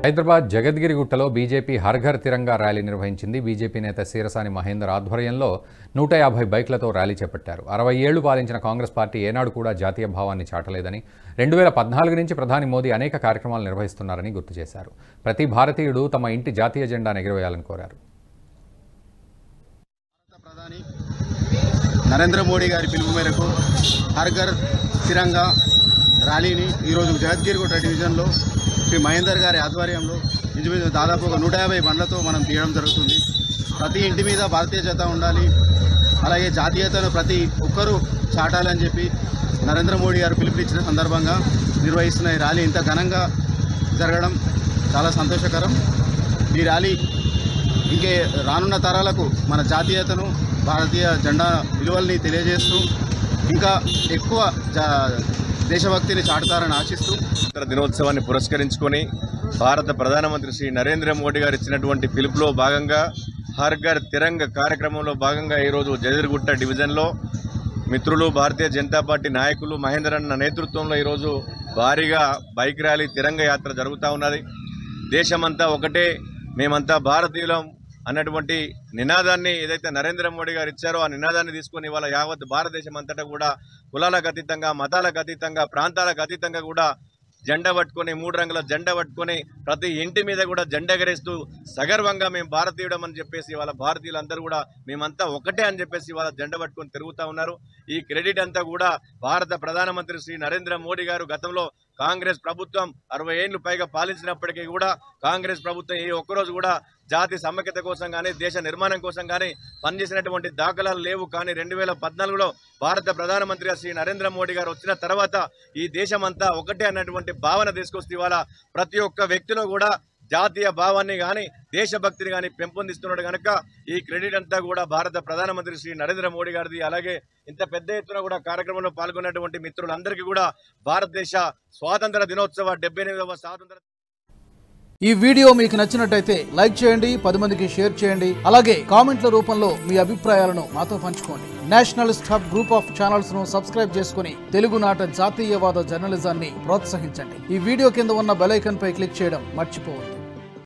Hyderabad జగద్గిరిగుట్టలో BJP Har Ghar Tiranga rally నిర్వహించింది. BJP నేత సీరసాని మహేందర్ ఆధ్వర్యంలో 150 బైక్లతో ర్యాలీ చేపట్టారు. 60 ఏళ్లు పాలించిన కాంగ్రెస్ పార్టీ ఏనాడు కూడా జాతీయ భావాన్ని చాటలేదని, 2014 నుంచి ప్రధాని మోదీ అనేక కార్యక్రమాలు నిర్వహిస్తున్నారని గుర్తు చేశారు. ప్రతి భారతీయుడు తమ ఇంటి జాతీయ జెండాను ఎగురవేయాలని కోరారు. ప్రధాని నరేంద్ర మోడీ గారి పిలుపు మేరకు హర్ ఘర్ తిరంగా ర్యాలీని ఈరోజు జగద్గిరిగుట్ట డివిజన్లో శ్రీ మహేందర్ గారి ఆధ్వర్యంలో ఇంచుమించు దాదాపు 150 బండ్లతో మనం తీయడం జరుగుతుంది. ప్రతి ఇంటి మీద భారతీయ జెండా ఉండాలి, అలాగే జాతీయతను ప్రతి ఒక్కరూ చాటాలని చెప్పి నరేంద్ర మోడీ గారు పిలుపునిచ్చిన సందర్భంగా నిర్వహిస్తున్న ఈ ర్యాలీ ఇంత ఘనంగా జరగడం చాలా సంతోషకరం. ఈ ర్యాలీ ఇంకే రానున్న తరాలకు మన జాతీయతను, భారతీయ జెండా విలువల్ని తెలియజేస్తూ ఇంకా ఎక్కువ దేశభక్తిని చాటుతారని ఆశిస్తూ దినోత్సవాన్ని పురస్కరించుకొని భారత ప్రధానమంత్రి శ్రీ నరేంద్ర మోడీ గారు ఇచ్చినటువంటి పిలుపులో భాగంగా హర్ ఘర్ తిరంగ కార్యక్రమంలో భాగంగా ఈరోజు జగద్గిరిగుట్ట డివిజన్లో మిత్రులు, భారతీయ జనతా పార్టీ నాయకులు మహేందర్ అన్న నేతృత్వంలో ఈరోజు భారీగా బైక్ ర్యాలీ తిరంగ యాత్ర జరుగుతూ ఉన్నది. దేశమంతా ఒకటే, మేమంతా భారతీయులం అన్నటువంటి నినాదాన్ని ఏదైతే నరేంద్ర మోడీ గారు ఇచ్చారో ఆ నినాదాన్ని తీసుకొని ఇవాళ యావత్ భారతదేశం అంతటా కూడా కులాలకు అతీతంగా, మతాలకు అతీతంగా, ప్రాంతాలకు అతీతంగా కూడా జెండా పట్టుకొని, 3 రంగుల జెండా పట్టుకొని ప్రతి ఇంటి మీద కూడా జెండా ఎగరేస్తూ సగర్వంగా మేము భారతీయుడం అని చెప్పేసి ఇవాళ భారతీయులందరూ కూడా మేమంతా ఒకటే అని చెప్పేసి ఇవాళ జెండా పట్టుకొని తిరుగుతూ ఉన్నారు. ఈ క్రెడిట్ అంతా కూడా భారత ప్రధానమంత్రి శ్రీ నరేంద్ర మోడీ గారు గతంలో కాంగ్రెస్ ప్రభుత్వం 60 ఏళ్లు పైగా పాలించినప్పటికీ కూడా కాంగ్రెస్ ప్రభుత్వం ఈ ఒక్కరోజు కూడా జాతి సమైక్యత కోసం కానీ, దేశ నిర్మాణం కోసం కానీ పనిచేసినటువంటి దాఖలాలు లేవు. కానీ 2014లో భారత ప్రధానమంత్రిగా శ్రీ నరేంద్ర మోడీ గారు వచ్చిన తర్వాత ఈ దేశమంతా ఒకటే అన్నటువంటి భావన తీసుకొస్తే ఇవాళ ప్రతి ఒక్క వ్యక్తిలో కూడా జాతీయ భావాన్ని కానీ, దేశభక్తిని కానీ పెంపొందిస్తున్నాడు కనుక ఈ క్రెడిట్ అంతా కూడా భారత ప్రధానమంత్రి శ్రీ నరేంద్ర మోడీ గారిది. అలాగే ఇంత పెద్ద ఎత్తున కూడా కార్యక్రమంలో పాల్గొన్నటువంటి మిత్రులందరికీ కూడా భారతదేశ స్వాతంత్ర దినోత్సవ 78వ స్వాతంత్ర. ఈ వీడియో మీకు నచ్చినట్టయితే లైక్ చేయండి, 10 మందికి షేర్ చేయండి. అలాగే కామెంట్ల రూపంలో మీ అభిప్రాయాలను మాతో పంచుకోండి. Nationalist hub group of channels ను సబ్స్క్రైబ్ చేసుకుని తెలుగునాట జాతీయవాద జర్నలిజాన్ని ప్రోత్సహించండి. ఈ వీడియో కింద ఉన్న బెల్ ఐకాన్ పై క్లిక్ చేయడం మర్చిపోవద్దు.